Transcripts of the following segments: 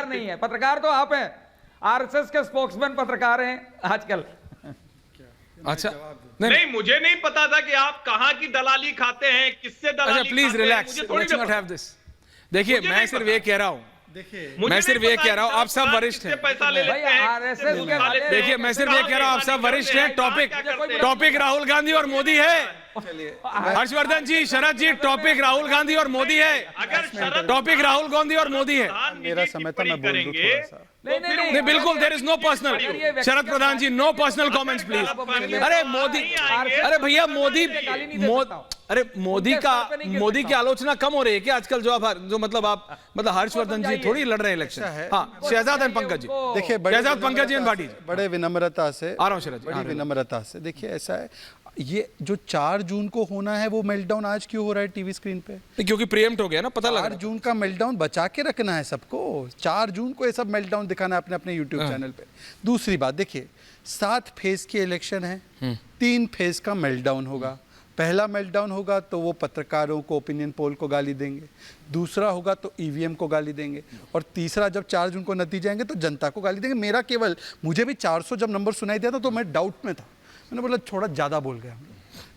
पत्रकार नहीं है, पत्रकार तो आप हैं, आरएसएस के स्पोक्समैन पत्रकार हैं आजकल। अच्छा नहीं, मुझे नहीं पता था कि आप कहां की दलाली खाते हैं, किससे दलाली। अच्छा please relax, let's not have this. देखिए मैं सिर्फ ये कह रहा हूं, मैं सिर्फ ये कह रहा हूं, आप सब वरिष्ठ हैं। पैसा ले लेते हैं आरएसएस के वाले, देखिए मैं सिर्फ ये कह रहा हूं, आप सब वरिष्ठ हैं। टॉपिक राहुल गांधी और मोदी है। हर्षवर्धन जी, शरद जी, टॉपिक राहुल गांधी और मोदी है। टॉपिक राहुल गांधी और मोदी है। मेरा समय था, मैं बोल दूं थोड़ा सा। नहीं बिल्कुल, there is no personal. Sharad Pradhan ji, no personal comments please. अरे मोदी, अरे भैया मोदी, अरे मोदी की आलोचना कम हो रही है क्या आजकल? जो मतलब हर्षवर्धन जी थोड़ी लड़ रहे हैं इलेक्शन। हाँ, शहजाद एंड पंकज जी, देखिए शहजाद पंकज जी एंड भाटी जी, बड़े विनम्रता से आ रहा हूं शरद जी, बड़ी विनम्रता से देखिए, ऐसा है, ये जो 4 जून को होना है वो मेल्टडाउन आज क्यों हो रहा है टीवी स्क्रीन पे? क्योंकि प्रीएम्प्ट हो गया ना, पता लगा। 4 जून का मेल्टडाउन बचा के रखना है सबको। 4 जून को ये सब मेल्टडाउन दिखाना है अपने अपने यूट्यूब चैनल पे। दूसरी बात देखिए, 7 फेज की इलेक्शन है, 3 फेज का मेल्टडाउन होगा। पहला मेल्टडाउन होगा तो वो पत्रकारों को, ओपिनियन पोल को गाली देंगे। दूसरा होगा तो ईवीएम को गाली देंगे। और तीसरा जब 4 जून को नतीजे आएंगे तो जनता को गाली देंगे। मुझे भी 400 जब नंबर सुनाई दिया था तो मैं डाउट में था, मैंने बोला थोड़ा ज़्यादा बोल गया।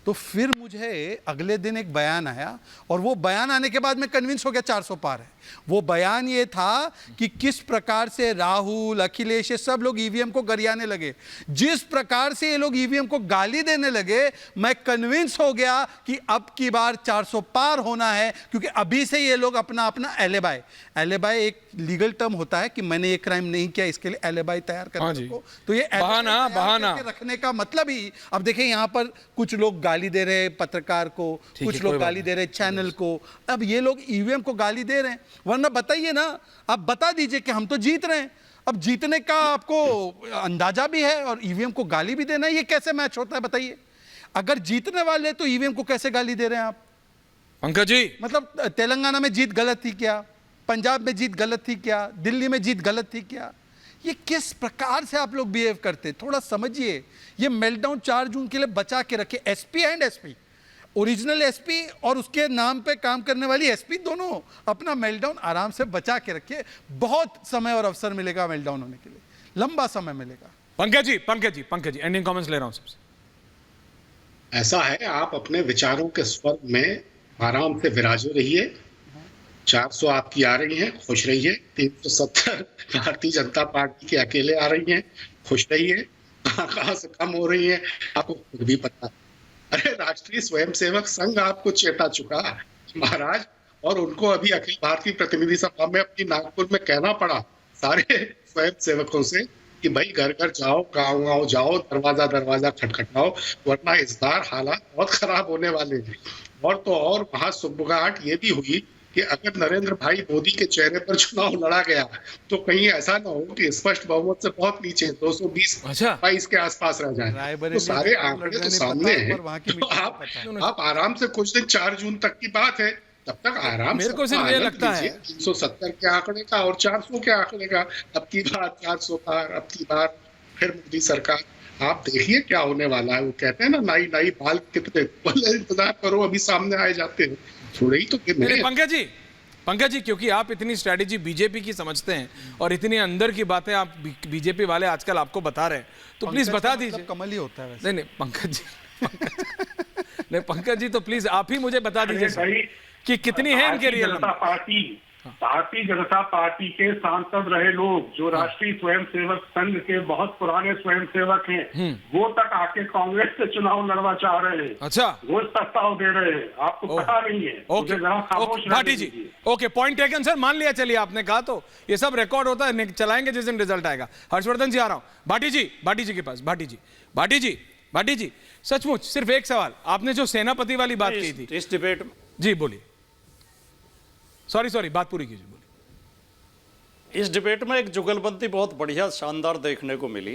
तो फिर मुझे अगले दिन एक बयान आया, और वो बयान आने के बाद मैं कन्विंस हो गया 400 पार है। वो बयान ये था कि किस प्रकार से राहुल, अखिलेश, ये सब लोग ईवीएम को गरियाने लगे। जिस प्रकार से ये लोग ईवीएम को गाली देने लगे, मैं कन्विंस हो गया कि अब की बार 400 पार होना है। क्योंकि अभी से ये लोग अपना अपना एलिबाई एक लीगल टर्म होता है कि मैंने ये क्राइम नहीं किया, इसके लिए एलिबाई तैयार करने को, तो ये बहाना रखने का मतलब ही, अब देखिए यहाँ पर कुछ लोग गाली दे रहे पत्रकार को, कुछ लोग गाली दे रहे चैनल को। अब ये लोग ईवीएम को गाली दे रहे हैं, वरना बताइए ना, आप बता दीजिए कि हम तो जीत रहे हैं। अब जीतने का आपको अंदाजा भी है और ईवीएम को गाली भी देना है, ये कैसे मैच होता है बताइए? अगर जीतने वाले तो ईवीएम को कैसे गाली दे रहे हैं आप? पंकज जी, मतलब तेलंगाना में जीत गलत थी क्या? पंजाब में जीत गलत थी क्या? दिल्ली में जीत गलत थी क्या? ये किस प्रकार से आप लोग बिहेव करते, थोड़ा समझिए। ये मेल्टडाउन 4 जून के लिए बचा के रखे। SP and SP, original SP और उसके नाम पे काम करने वाली एसपी, दोनों अपना मेल्टडाउन आराम से बचा के रखिए। बहुत समय और अवसर मिलेगा मेल्टडाउन होने के लिए, लंबा समय मिलेगा। पंकज जी एंडिंग कमेंट्स ले रहा हूं सबसे। ऐसा है, आप अपने विचारों के स्वर में आराम से विराजे रहिए। 400 आपकी आ रही हैं, खुश रहिए। 370 भारतीय जनता पार्टी के अकेले आ रही हैं, खुश रहिए। कहां से कम हो रही है आपको खुद भी पता है। अरे राष्ट्रीय स्वयंसेवक संघ आपको चेता चुका महाराज, और उनको अभी अखिल भारतीय प्रतिनिधि सभा में अपनी नागपुर में कहना पड़ा सारे स्वयंसेवकों से कि भाई घर घर जाओ, गाँव जाओ, दरवाजा दरवाजा खटखटाओ, वरना इस बार हालात बहुत खराब होने वाले हैं। और तो और वहां सुगबुगाहट ये भी हुई कि अगर नरेंद्र भाई मोदी के चेहरे पर चुनाव लड़ा गया तो कहीं ऐसा ना हो कि स्पष्ट बहुमत से बहुत नीचे 220-22 के आसपास रह जाए। तो सारे आंकड़े तो सामने हैं। तो आप आराम से कुछ दिन, 4 जून तक की बात है, तब तक आराम से मेरे को सिर्फ ये लगता है 370 के आंकड़े का और 400 के आंकड़े का। अब की बार 400 पार, अब की बार फिर मोदी सरकार। आप देखिए क्या होने वाला है। वो कहते हैं ना, नाई नाई बाल कितने, बोले इंतजार करो अभी सामने आए जाते हैं थोड़े ही तो। पंकज जी, क्योंकि आप इतनी स्ट्रैटेजी बीजेपी की समझते हैं और इतनी अंदर की बातें आप बीजेपी वाले आजकल आपको बता रहे हैं, तो प्लीज बता दीजिए। कमल ही होता है वैसे। नहीं पंकज जी तो प्लीज आप ही मुझे बता दीजिए कि कितनी है इनके real number. Bharatiya Janata party के सांसद रहे लोग, जो राष्ट्रीय स्वयंसेवक संघ के बहुत पुराने स्वयंसेवक हैं, वो तक आके कांग्रेस से चुनाव लड़वा चाह रहे हैं। अच्छा, रोज प्रस्ताव दे रहे हैं, आपको पता नहीं है। ओके भाटी जी, ओके, पॉइंट टेकन सर, मान लिया। चलिए आपने कहा तो ये सब रिकॉर्ड होता है, चलाएंगे जिस दिन रिजल्ट आएगा। हर्षवर्धन जी आ रहा हूं भाटी जी के पास। भाटी जी सचमुच सिर्फ एक सवाल, आपने जो सेनापति वाली बात की थी इस डिबेट, जी बोलिए। सॉरी बात पूरी कीजिए, बोलिए। इस डिबेट में एक जुगलबंदी बहुत बढ़िया शानदार देखने को मिली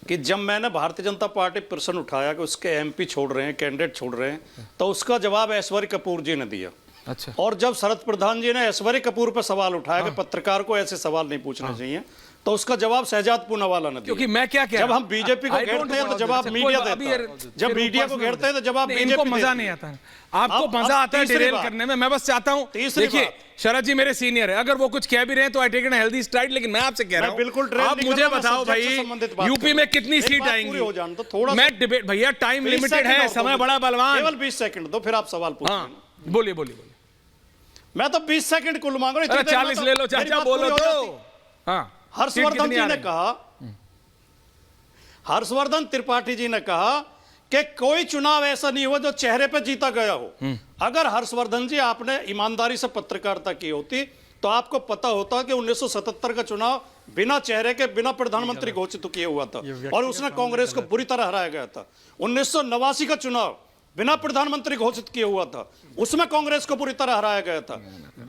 कि जब मैंने भारतीय जनता पार्टी प्रश्न उठाया कि उसके एमपी छोड़ रहे हैं, कैंडिडेट छोड़ रहे हैं, तो उसका जवाब ऐश्वर्य कपूर जी ने दिया। अच्छा। और जब शरद प्रधान जी ने ऐश्वर्य कपूर पर सवाल उठाया कि पत्रकार को ऐसे सवाल नहीं पूछने चाहिए, तो उसका जवाब शहजाद पूनावाला ने दिया। क्योंकि मैं क्या कह जब हम बीजेपी को घेरते हैं तो जवाब मीडिया देता है, जब मीडिया को घेरते हैं तो जवाब बीजेपी इनको मजा नहीं आता है। आपको मजा आता है डिरेल करने में। मैं बस चाहता हूं, देखिए शरद जी मेरे सीनियर है, अगर वो कुछ कह भी रहे हैं तो I take an healthy stride, लेकिन मैं आपसे कह रहा हूं बिल्कुल आप मुझे बताओ भाई यूपी में कितनी सीट आएंगी। मैं डिबेट, भैया टाइम लिमिटेड है, समय बड़ा बलवान। केवल 20 सेकंड दो, फिर आप सवाल पूछिए। बोलिए बोलिए बोलिए। मैं तो 20 सेकंड कुल मांग रहा हूं, 40 ले लो चाचा, बोलो तो। हाँ, हर्षवर्धन जी ने कहा, हर्षवर्धन त्रिपाठी जी ने कहा कि कोई चुनाव ऐसा नहीं हुआ जो चेहरे पे जीता गया हो। अगर हर्षवर्धन जी आपने ईमानदारी से पत्रकारिता की होती तो आपको पता होता कि 1977 का चुनाव बिना चेहरे के, बिना प्रधानमंत्री घोषित किए हुआ था और उसने कांग्रेस को बुरी तरह हराया गया था। 1989 का चुनाव बिना प्रधानमंत्री घोषित किए हुआ था, उसमें कांग्रेस को बुरी तरह हराया गया था।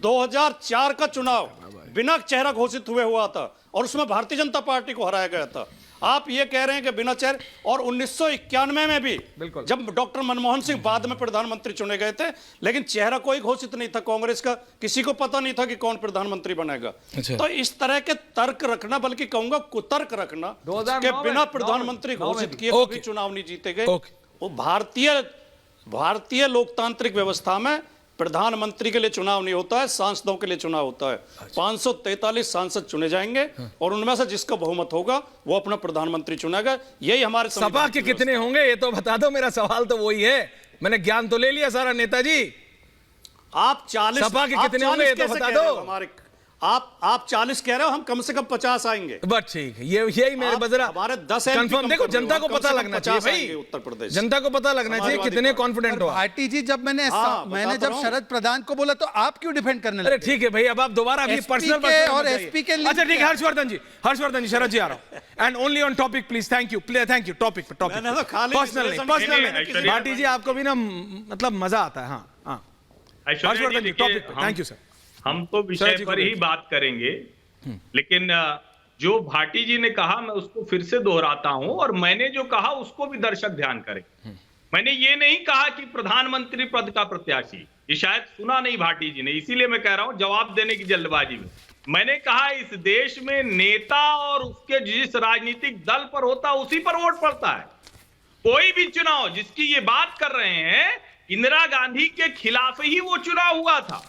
2004 का चुनाव बिना चेहरा घोषित हुए हुआ था और उसमें भारतीय जनता पार्टी को हराया गया था। आप ये कह रहे हैं कि बिना चेहरे, और 1991 में भी जब डॉक्टर मनमोहन सिंह बाद में प्रधानमंत्री चुने गए थे, लेकिन चेहरा कोई घोषित नहीं था कांग्रेस का, किसी को पता नहीं था कि कौन प्रधानमंत्री बनेगा। तो इस तरह के तर्क रखना, बल्कि कहूंगा कुतर्क रखना कि बिना प्रधानमंत्री घोषित किए कभी चुनाव नहीं जीते गए। वो भारतीय लोकतांत्रिक व्यवस्था में प्रधानमंत्री के लिए चुनाव नहीं होता है, सांसदों के लिए चुनाव होता है। 543 सांसद चुने जाएंगे और उनमें से जिसका बहुमत होगा वो अपना प्रधानमंत्री चुनेगा। यही हमारे सपा के कितने होंगे ये तो बता दो। मेरा सवाल तो वही है, मैंने ज्ञान तो ले लिया सारा नेताजी। आप 40 सपा के कितने होंगे ये तो बता दो। हमारे आप 40 कह रहे हो, हम कम से कम 50 आएंगे। बस ठीक है, यही मेरे बजरा हमारे 10 कंफर्म। देखो जनता को पता लगना चाहिए भाई, उत्तर प्रदेश जनता को पता लगना चाहिए कितने कॉन्फिडेंट हो। भाटी जी, जब मैंने जब शरद प्रधान को बोला तो आप क्यों डिफेंड करने लगे? अरे ठीक है भाई, अब आप दोबारा अपनी पर्सनल और एसपी के। अच्छा ठीक है, हर्षवर्धन जी शरद जी आ रहा हूं, and only on topic please. Thank you topic पे, पर्सनल नहीं। भाटी जी आपको भी ना मतलब मजा आता है। हाँ हर्षवर्धन जी टॉपिक पे, थैंक यू सर। हम तो विषय पर ही बात करेंगे, लेकिन जो भाटी जी ने कहा मैं उसको फिर से दोहराता हूं, और मैंने जो कहा उसको भी दर्शक ध्यान करें। मैंने ये नहीं कहा कि प्रधानमंत्री पद का प्रत्याशी, ये शायद सुना नहीं भाटी जी ने, इसीलिए मैं कह रहा हूं जवाब देने की जल्दबाजी में। मैंने कहा इस देश में नेता और उसके जिस राजनीतिक दल पर होता उसी पर वोट पड़ता है। कोई भी चुनाव जिसकी ये बात कर रहे हैं, इंदिरा गांधी के खिलाफ ही वो चुनाव हुआ था,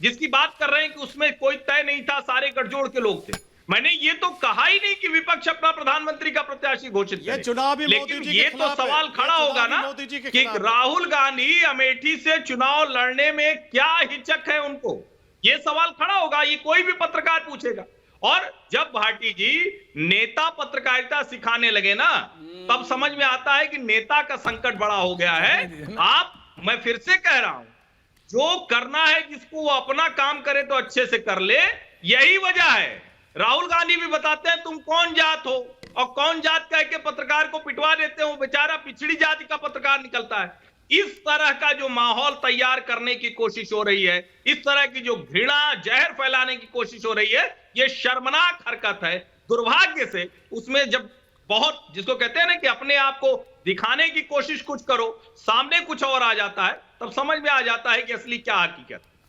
जिसकी बात कर रहे हैं कि उसमें कोई तय नहीं था, सारे गठजोड़ के लोग थे। मैंने ये तो कहा ही नहीं कि विपक्ष अपना प्रधानमंत्री का प्रत्याशी घोषित करे, लेकिन ये तो सवाल खड़ा होगा ना कि राहुल गांधी अमेठी से चुनाव लड़ने में क्या हिचक है उनको, ये सवाल खड़ा होगा, ये कोई भी पत्रकार पूछेगा। और जब भाटी जी नेता पत्रकारिता सिखाने लगे ना, तब समझ में आता है कि नेता का संकट बड़ा हो गया है। मैं फिर से कह रहा हूं, जो करना है जिसको वो अपना काम करे तो अच्छे से कर ले, यही वजह है। राहुल गांधी भी बताते हैं तुम कौन जात हो, और कौन जात कह के पत्रकार को पिटवा देते हो, बेचारा पिछड़ी जाति का पत्रकार निकलता है। इस तरह का जो माहौल तैयार करने की कोशिश हो रही है, इस तरह की जो घृणा जहर फैलाने की कोशिश हो रही है, ये शर्मनाक हरकत है। दुर्भाग्य से उसमें जब बहुत, जिसको कहते हैं ना कि अपने आप को दिखाने की कोशिश कुछ करो, सामने कुछ और आ जाता है, तब समझ में आ जाता है कि असली क्या हकीकत।